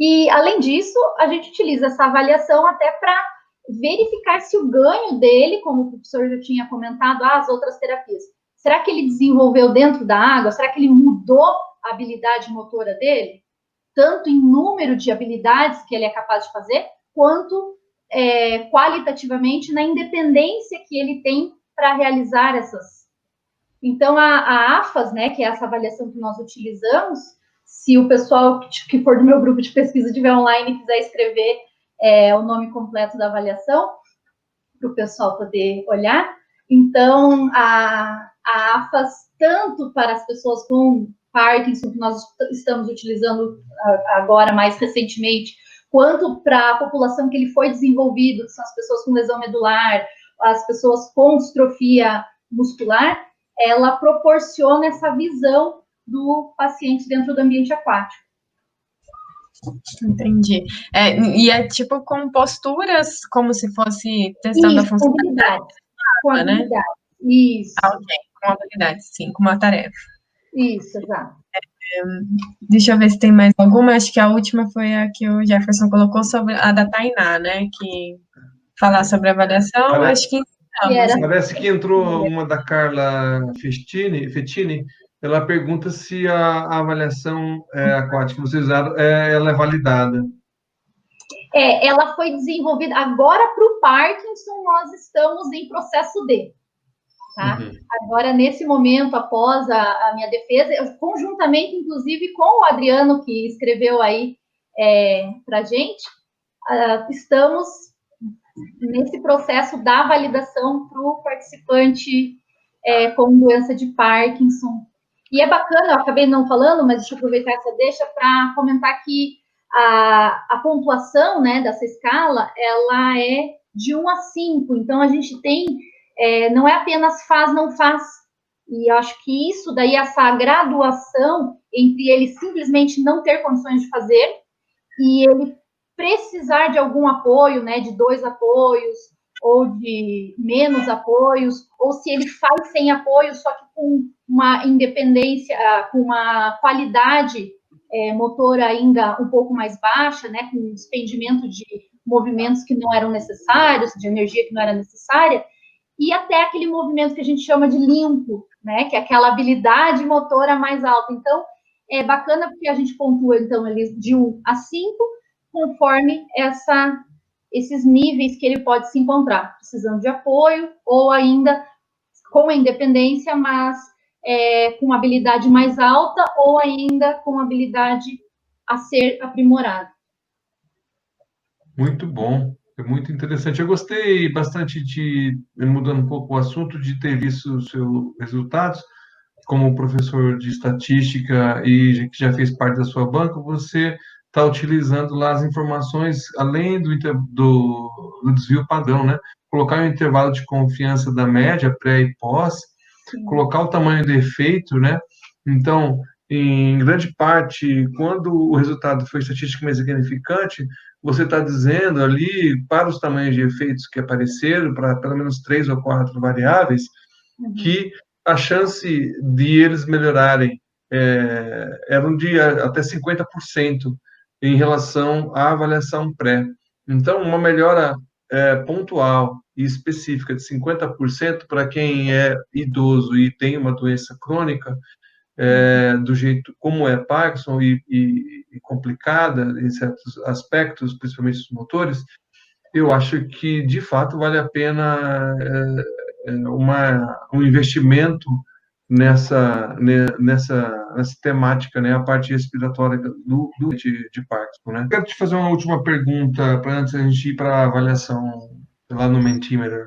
E, além disso, a gente utiliza essa avaliação até para verificar se o ganho dele, como o professor já tinha comentado, as outras terapias, será que ele desenvolveu dentro da água? Será que ele mudou a habilidade motora dele? Tanto em número de habilidades que ele é capaz de fazer, quanto qualitativamente na independência que ele tem para realizar essas. Então, a AFAS, né, que é essa avaliação que nós utilizamos, se o pessoal que for do meu grupo de pesquisa estiver online e quiser escrever o nome completo da avaliação, para o pessoal poder olhar. Então, a AFAS, tanto para as pessoas com Parkinson, que nós estamos utilizando agora mais recentemente, quanto para a população que ele foi desenvolvido, que são as pessoas com lesão medular, as pessoas com distrofia muscular, ela proporciona essa visão do paciente dentro do ambiente aquático. Entendi. E é tipo com posturas, como se fosse testando a função. Com habilidade. Né? Isso. Ok, com habilidade, sim, com uma tarefa. Isso, exato. Deixa eu ver se tem mais alguma. Acho que a última foi a que o Jefferson colocou sobre a da Tainá, né? Que falar sobre avaliação, acho que parece que entrou uma da Carla Fettini. Ela pergunta se a avaliação aquática que vocês usaram, ela é validada. Ela foi desenvolvida agora para o Parkinson, nós estamos em processo de. Tá? Uhum. Agora, nesse momento, após a minha defesa, eu, conjuntamente, inclusive, com o Adriano, que escreveu aí para a gente, estamos nesse processo da validação para o participante com doença de Parkinson. E é bacana, eu acabei não falando, mas deixa eu aproveitar essa deixa para comentar que a pontuação, né, dessa escala, ela é de 1 a 5, então a gente tem, não é apenas faz, não faz, e eu acho que isso daí, essa graduação entre ele simplesmente não ter condições de fazer e ele precisar de algum apoio, né, de 2 apoios, ou de menos apoios, ou se ele faz sem apoio, só que com uma independência, com uma qualidade motora ainda um pouco mais baixa, né, com despendimento de movimentos que não eram necessários, de energia que não era necessária, e até aquele movimento que a gente chama de limpo, né, que é aquela habilidade motora mais alta. Então, é bacana porque a gente pontua, então, ali de 1 a 5, conforme esses níveis que ele pode se encontrar, precisando de apoio, ou ainda com a independência, mas com uma habilidade mais alta, ou ainda com uma habilidade a ser aprimorada. Muito bom, é muito interessante. Eu gostei bastante mudando um pouco o assunto, de ter visto os seus resultados. Como professor de estatística e que já fez parte da sua banca, você está utilizando lá as informações, além do desvio padrão, né? Colocar o intervalo de confiança da média, pré e pós, colocar o tamanho do efeito, né? Então, em grande parte, quando o resultado foi estatisticamente significante, você está dizendo ali, para os tamanhos de efeitos que apareceram, para pelo menos 3 ou 4 variáveis, que a chance de eles melhorarem eram de até 50% em relação à avaliação pré. Então, uma melhora pontual e específica de 50% para quem é idoso e tem uma doença crônica, do jeito como é Parkinson e complicada em certos aspectos, principalmente os motores, eu acho que, de fato, vale a pena um investimento nessa temática, né, a parte respiratória de Parkinson, né? Quero te fazer uma última pergunta para antes a gente ir para a avaliação lá no Mentimeter.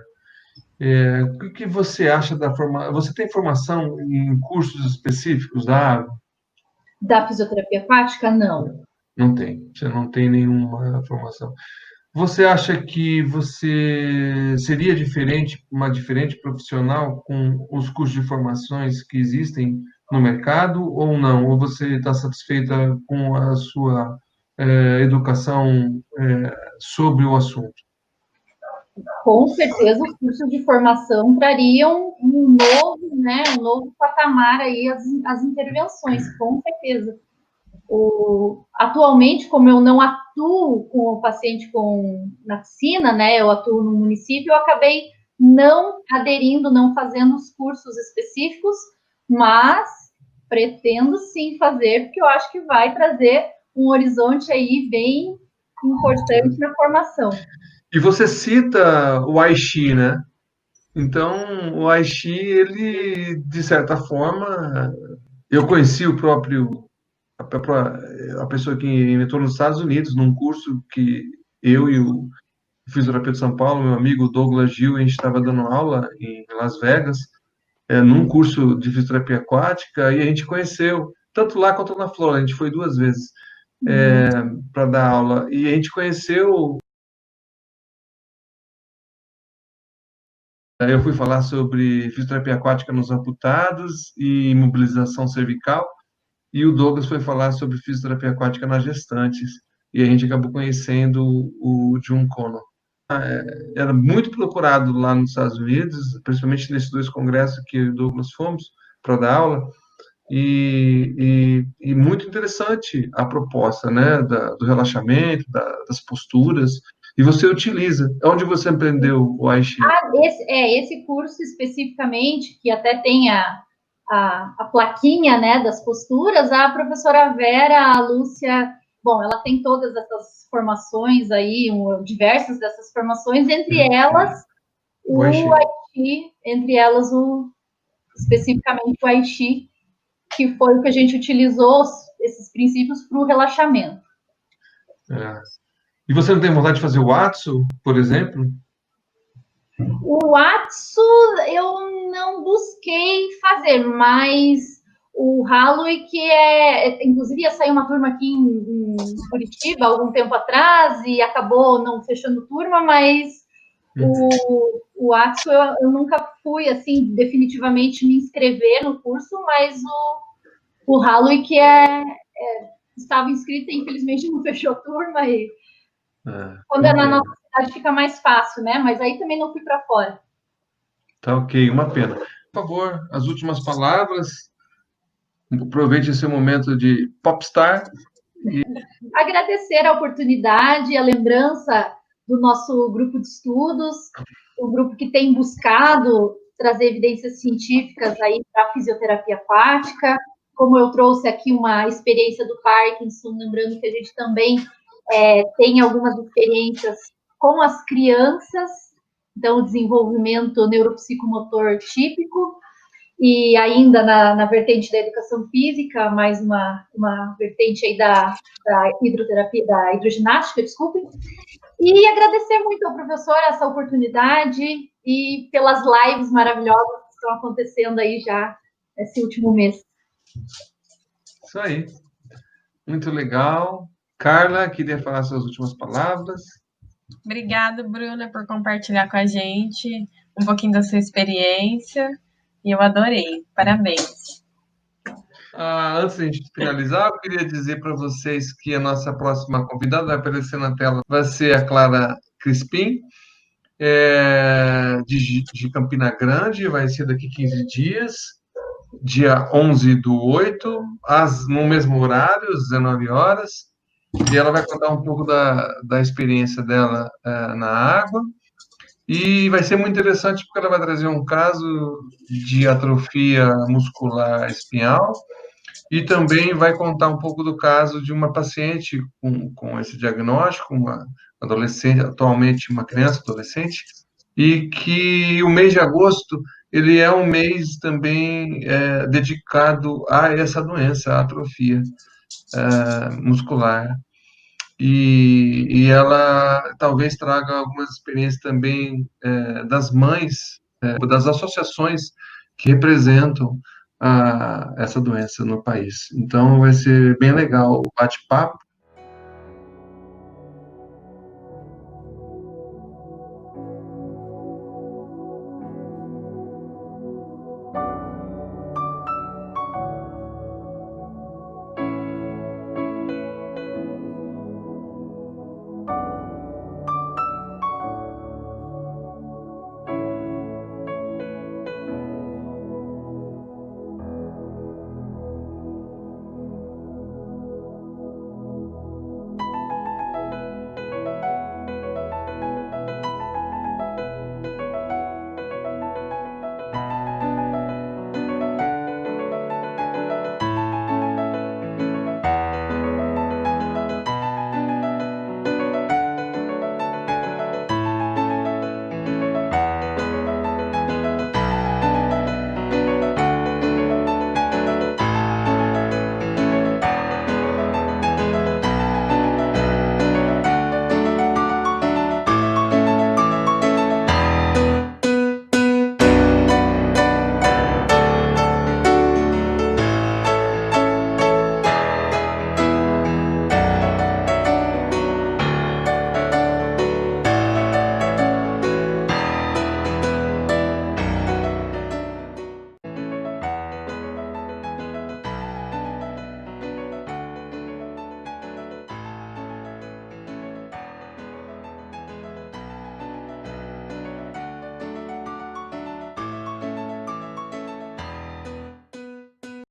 O que você acha da formação? Você tem formação em cursos específicos da área? Da fisioterapia aquática, não. Não tem. Você não tem nenhuma formação. Você acha que você seria uma diferente profissional com os cursos de formações que existem no mercado ou não? Ou você está satisfeita com a sua educação sobre o assunto? Com certeza, os cursos de formação trariam um novo patamar aí às intervenções, com certeza. Atualmente, como eu não atuo com o paciente na piscina, né, eu atuo no município, eu acabei não aderindo, não fazendo os cursos específicos, mas pretendo sim fazer, porque eu acho que vai trazer um horizonte aí bem importante na formação. E você cita o Aichi, né? Então, o Aichi, ele, de certa forma, eu conheci a pessoa que inventou nos Estados Unidos, num curso que eu e o fisioterapeuta de São Paulo, meu amigo Douglas Gil, a gente estava dando aula em Las Vegas, num curso de fisioterapia aquática, e a gente conheceu, tanto lá quanto na Flórida, a gente foi 2 vezes para dar aula, e a gente conheceu. Eu fui falar sobre fisioterapia aquática nos amputados e imobilização cervical, e o Douglas foi falar sobre fisioterapia aquática nas gestantes, e a gente acabou conhecendo o Jun Kono. Era muito procurado lá nos Estados Unidos, principalmente nesses 2 congressos que eu e o Douglas fomos para dar aula, e muito interessante a proposta, né, do relaxamento, das posturas, e você utiliza. Onde você aprendeu o Aichi? Esse curso especificamente, que até tem a plaquinha, né, das posturas, a professora Vera, a Lúcia, bom, ela tem todas essas formações aí, diversas dessas formações, entre elas o Aichi, especificamente o Aichi, que foi o que a gente utilizou, esses princípios, para o relaxamento. E você não tem vontade de fazer o Atsu, por exemplo? O Atsu eu não busquei fazer, mas o Halloween, inclusive ia sair uma turma aqui em Curitiba algum tempo atrás e acabou não fechando turma, mas o Atsu eu nunca fui assim definitivamente me inscrever no curso, mas o Halloween estava inscrita, infelizmente não fechou turma e quando é na nossa cidade fica mais fácil, né? Mas aí também não fui para fora. Tá ok, uma pena. Por favor, as últimas palavras. Aproveite esse momento de popstar. Agradecer a oportunidade, a lembrança do nosso grupo de estudos, o grupo que tem buscado trazer evidências científicas aí para a fisioterapia aquática. Como eu trouxe aqui uma experiência do Parkinson, lembrando que a gente também tem algumas experiências com as crianças, então o desenvolvimento neuropsicomotor típico, e ainda na vertente da educação física, mais uma vertente aí da hidroterapia, da hidroginástica, desculpem, e agradecer muito ao professor essa oportunidade e pelas lives maravilhosas que estão acontecendo aí já esse último mês. Isso aí. Muito legal. Carla, queria falar suas últimas palavras. Obrigada, Bruna, por compartilhar com a gente um pouquinho da sua experiência. E eu adorei. Parabéns. Antes de a gente finalizar, eu queria dizer para vocês que a nossa próxima convidada vai aparecer na tela, vai ser a Clara Crispim, de Campina Grande, vai ser daqui 15 dias. dia 11/8, no mesmo horário, às 19 horas, e ela vai contar um pouco da experiência dela na água, e vai ser muito interessante porque ela vai trazer um caso de atrofia muscular espinhal, e também vai contar um pouco do caso de uma paciente com esse diagnóstico, uma adolescente, atualmente uma criança adolescente, e que o mês de agosto ele é um mês também dedicado a essa doença, a atrofia muscular. E ela talvez traga algumas experiências também das mães, das associações que representam essa doença no país. Então, vai ser bem legal o bate-papo.